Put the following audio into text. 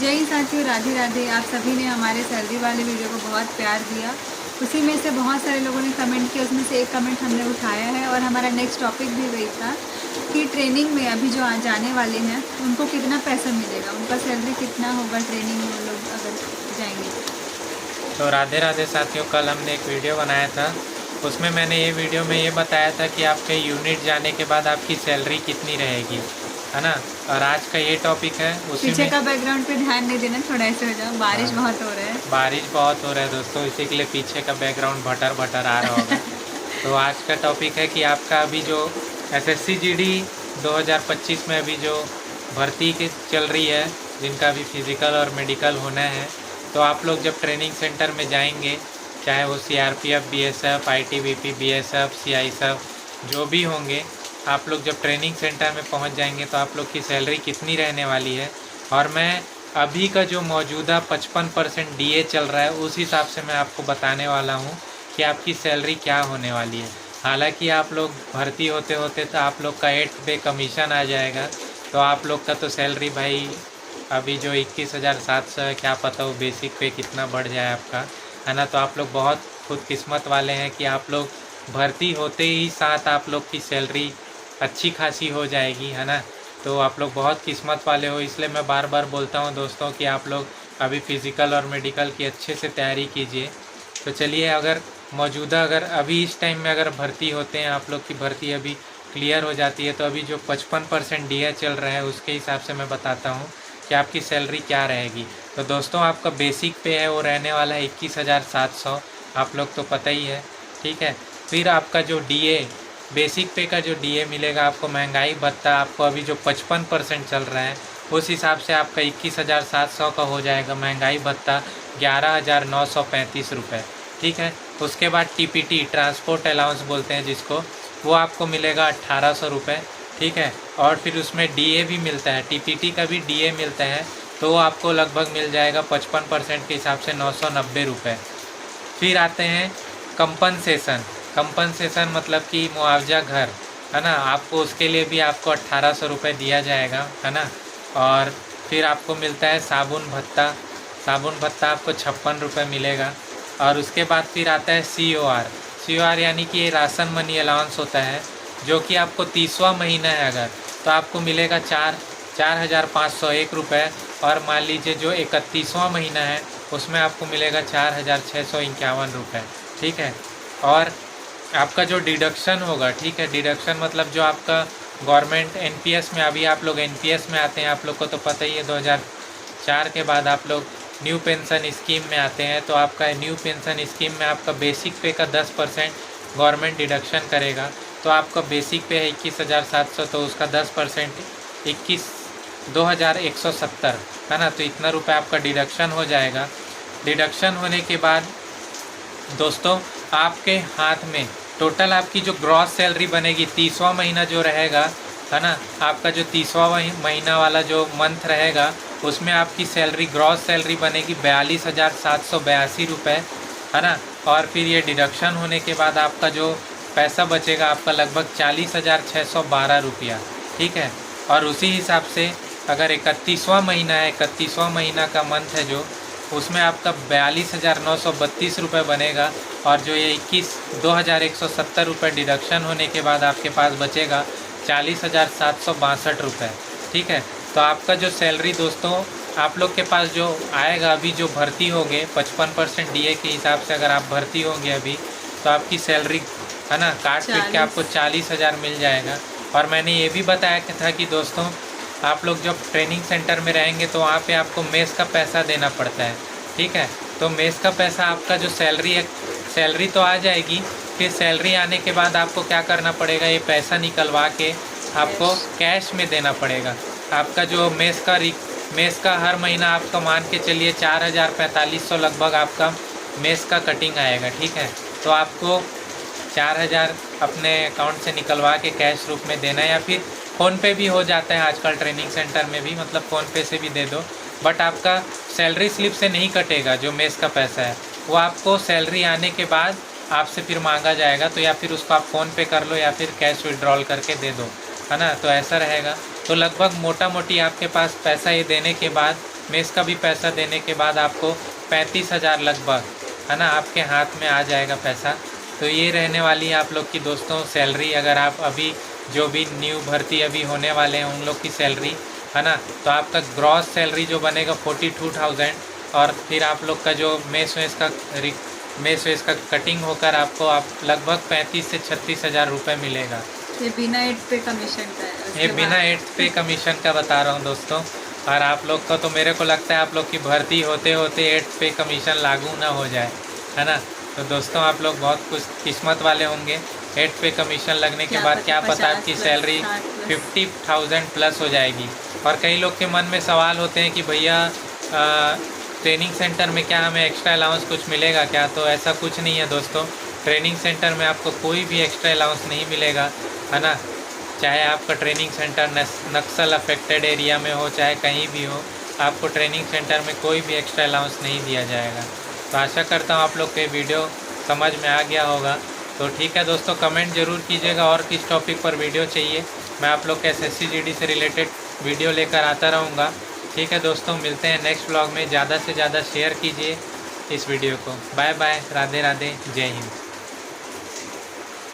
जय साथियों, राधे राधे। आप सभी ने हमारे सैलरी वाले वीडियो को बहुत प्यार दिया। उसी में से बहुत सारे लोगों ने कमेंट किया, उसमें से एक कमेंट हमने उठाया है और हमारा नेक्स्ट टॉपिक भी वही था कि ट्रेनिंग में अभी जो जाने वाले हैं उनको कितना पैसा मिलेगा, उनका सैलरी कितना होगा ट्रेनिंग में वो लोग अगर जाएंगे। तो राधे राधे साथियों, कल हमने एक वीडियो बनाया था। उसमें मैंने ये वीडियो में ये बताया था कि आपके यूनिट जाने के बाद आपकी सैलरी कितनी रहेगी, है ना। और आज का ये टॉपिक है उसी पीछे में। का बैकग्राउंड पे ध्यान नहीं देना, थोड़ा ऐसे हो जाओ, बारिश हाँ, बहुत हो रहा है। बारिश बहुत हो रहा है दोस्तों, इसी के लिए पीछे का बैकग्राउंड भटर भटर आ रहा होगा। तो आज का टॉपिक है कि आपका अभी जो एसएससी जीडी 2025 में अभी जो भर्ती की चल रही है, जिनका अभी फिज़िकल और मेडिकल होना है, तो आप लोग जब ट्रेनिंग सेंटर में जाएंगे, चाहे वो CRPF, BSF, ITBP, BSF, CISF जो भी होंगे, आप लोग जब ट्रेनिंग सेंटर में पहुंच जाएंगे तो आप लोग की सैलरी कितनी रहने वाली है। और मैं अभी का जो मौजूदा 55% डीए चल रहा है उस हिसाब से मैं आपको बताने वाला हूँ कि आपकी सैलरी क्या होने वाली है। हालांकि आप लोग भर्ती होते होते तो आप लोग का 8 पे कमीशन आ जाएगा, तो आप लोग का तो सैलरी भाई अभी जो 21,700 है, क्या पता वो बेसिक पे कितना बढ़ जाए आपका, है ना। तो आप लोग बहुत खुद किस्मत वाले हैं कि आप लोग भर्ती होते ही साथ आप लोग की सैलरी अच्छी खासी हो जाएगी, है ना। तो आप लोग बहुत किस्मत वाले हो, इसलिए मैं बार बार बोलता हूँ दोस्तों कि आप लोग अभी फ़िज़िकल और मेडिकल की अच्छे से तैयारी कीजिए। तो चलिए, अगर अभी इस टाइम में अगर भर्ती होते हैं, आप लोग की भर्ती अभी क्लियर हो जाती है, तो अभी जो 55% डीए चल रहा है उसके हिसाब से मैं बताता हूँ कि आपकी सैलरी क्या रहेगी। तो दोस्तों, आपका बेसिक पे है वो रहने वाला है 21,700, आप लोग तो पता ही है, ठीक है। फिर आपका जो डीए, बेसिक पे का जो डीए मिलेगा आपको, महंगाई भत्ता आपको अभी जो 55% चल रहा है उस हिसाब से आपका 21,700 का हो जाएगा। महंगाई भत्ता 11,935 रुपये, ठीक है। उसके बाद टीपीटी, ट्रांसपोर्ट अलाउंस बोलते हैं जिसको, वो आपको मिलेगा 1,800 रुपये, ठीक है। और फिर उसमें डीए भी मिलता है, टीपीटी का भी डीए मिलता है, तो वो आपको लगभग मिल जाएगा 55% के हिसाब से 990 रुपये। फिर आते हैं कंपनसेशन मतलब कि मुआवजा घर, है ना। आपको उसके लिए भी आपको 1,800 रुपये दिया जाएगा, है ना। और फिर आपको मिलता है साबुन भत्ता आपको 56 रुपये मिलेगा। और उसके बाद फिर आता है सी ओ आर यानी कि ये राशन मनी अलाउंस होता है, जो कि आपको 30वां महीना है अगर, तो आपको मिलेगा 4,501 रुपये। और मान लीजिए जो 31वां महीना है उसमें आपको मिलेगा 4,651 रुपये, ठीक है। और आपका जो डिडक्शन होगा, ठीक है, डिडक्शन मतलब जो आपका गवर्नमेंट एनपीएस में, अभी आप लोग एनपीएस में आते हैं, आप लोग को तो पता ही है 2004 के बाद आप लोग न्यू पेंशन स्कीम में आते हैं। तो आपका न्यू पेंशन स्कीम में आपका बेसिक पे का 10% गवर्नमेंट डिडक्शन करेगा। तो आपका बेसिक पे है 21,700, तो उसका 10% 2,170, है ना। तो इतना रुपये आपका डिडक्शन हो जाएगा। डिडक्शन होने के बाद दोस्तों, आपके हाथ में टोटल आपकी जो ग्रॉस सैलरी बनेगी 30वां महीना जो रहेगा, है ना, आपका जो 30वां महीना वाला जो मंथ रहेगा उसमें आपकी सैलरी, ग्रॉस सैलरी बनेगी 42,782 रुपये, है ना। और फिर ये डिडक्शन होने के बाद आपका जो पैसा बचेगा आपका लगभग 40,612 रुपया, ठीक है। और उसी हिसाब से अगर 31वां महीना है, 31वां महीना का मंथ है जो, उसमें आपका 42,932 रुपये बनेगा। और जो ये 2,170 रुपये डिडक्शन होने के बाद आपके पास बचेगा 40,762 रुपये, ठीक है। तो आपका जो सैलरी दोस्तों आप लोग के पास जो आएगा, अभी जो भर्ती होंगे 55% डीए के हिसाब से अगर आप भर्ती होंगे अभी, तो आपकी सैलरी, है ना, काट पीट के आपको 40,000 मिल जाएगा। और मैंने ये भी बताया था कि दोस्तों आप लोग जब ट्रेनिंग सेंटर में रहेंगे तो वहाँ पे आपको मेस का पैसा देना पड़ता है, ठीक है। तो मेस का पैसा आपका जो सैलरी है, सैलरी तो आ जाएगी, फिर सैलरी आने के बाद आपको क्या करना पड़ेगा, ये पैसा निकलवा के आपको कैश में देना पड़ेगा। आपका जो मेस का हर महीना आपका मान के चलिए 4,445 लगभग आपका मेस का कटिंग आएगा, ठीक है। तो आपको 4,000 अपने अकाउंट से निकलवा के कैश रूप में देना है, या फिर फ़ोनपे भी हो जाता है आजकल ट्रेनिंग सेंटर में भी, मतलब फ़ोनपे से भी दे दो। बट आपका सैलरी स्लिप से नहीं कटेगा जो मेस का पैसा है, वो आपको सैलरी आने के बाद आपसे फिर मांगा जाएगा। तो या फिर उसको आप फ़ोनपे कर लो या फिर कैश विड्रॉल करके दे दो, है ना। तो ऐसा रहेगा। तो लगभग मोटा मोटी आपके पास पैसा ये देने के बाद मेस का भी पैसा देने के बाद आपको 35,000 लगभग, है ना, आपके हाथ में आ जाएगा पैसा। तो ये रहने वाली है आप लोग की दोस्तों सैलरी। अगर आप अभी जो भी न्यू भर्ती अभी होने वाले हैं उन लोग की सैलरी, है ना, तो आपका ग्रॉस सैलरी जो बनेगा 42,000, और फिर आप लोग का जो मेस वेस का कटिंग होकर आपको लगभग 35 से 36,000 रुपये मिलेगा। ये बिना 8 पे कमीशन का है। ये बिना 8 पे कमीशन का बता रहा हूँ दोस्तों। और आप लोग का तो मेरे को लगता है आप लोग की भर्ती होते होते 8 पे कमीशन लागू ना हो जाए, है ना। तो दोस्तों आप लोग बहुत कुछ किस्मत वाले होंगे। 8 पे कमीशन लगने के बाद क्या पता आपकी सैलरी 50,000 प्लस हो जाएगी। और कई लोग के मन में सवाल होते हैं कि भैया ट्रेनिंग सेंटर में क्या हमें एक्स्ट्रा अलाउंस कुछ मिलेगा क्या? तो ऐसा कुछ नहीं है दोस्तों। ट्रेनिंग सेंटर में आपको कोई भी एक्स्ट्रा अलाउंस नहीं मिलेगा, है ना। चाहे आपका ट्रेनिंग सेंटर नक्सल अफेक्टेड एरिया में हो, चाहे कहीं भी हो, आपको ट्रेनिंग सेंटर में कोई भी एक्स्ट्रा अलाउंस नहीं दिया जाएगा। तो आशा करता हूँ आप लोग के वीडियो समझ में आ गया होगा। तो ठीक है दोस्तों, कमेंट ज़रूर कीजिएगा और किस टॉपिक पर वीडियो चाहिए। मैं आप लोग के SSC GD से रिलेटेड वीडियो लेकर आता रहूँगा। ठीक है दोस्तों, मिलते हैं नेक्स्ट व्लॉग में। ज़्यादा से ज़्यादा शेयर कीजिए इस वीडियो को। बाय बाय, राधे राधे, जय हिंद।